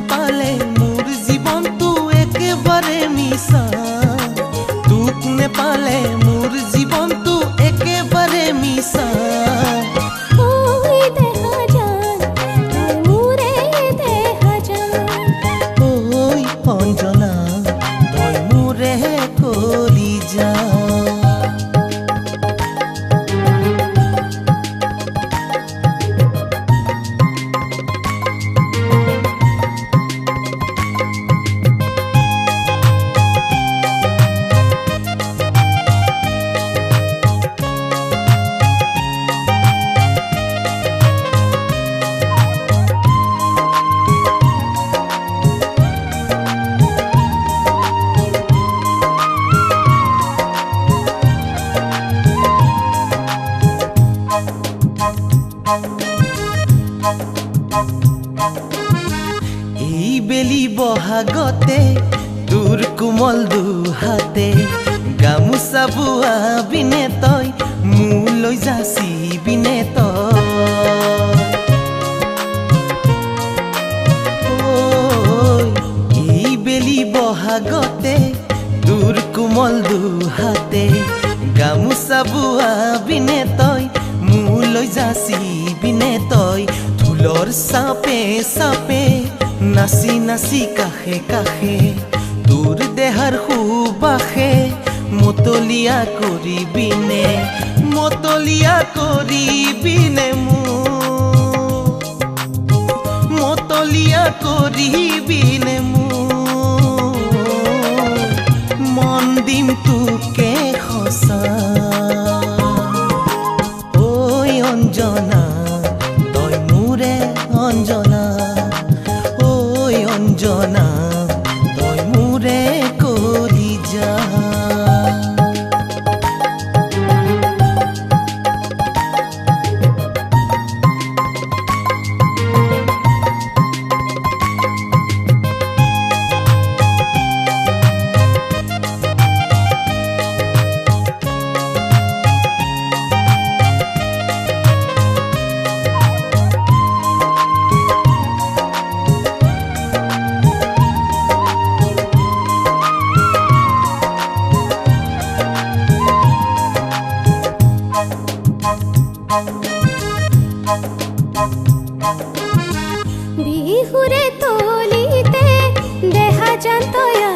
নেপালে মোর জীবন তু একেবারে মিশা। দুঃখ নেপালে মোর জীবন তু একেবারে মিশা। ওই অঞ্জনা তই মোরে কলি যা। এই বেলি বহাগতে তোর কোমল দুহাতে গামোচা বোৱা বিনে তই মোলৈ যাচি বিনে এই বেলি বহাগতে তোৰ কোমল দুহাতে গামোচা বোৱা বিনে তই মোলৈ যাচি বিনে তই ঢোলৰ চাপে চাপে নাচি নাচি কাষে কাষে তোৰ দেহাৰ সুবাসে মতলীয়া কৰিবিনে মতলীয়া কৰিবিনে মোক মতলীয়া কৰিবিনে মোক মন দিম তোকে সঁচা। ঐ অঞ্জনা তই মোৰে অঞ্জনা। ওই অঞ্জনা তই মোৰে কলি যা। বিহুৰে তলিতে দেখা যান তয়া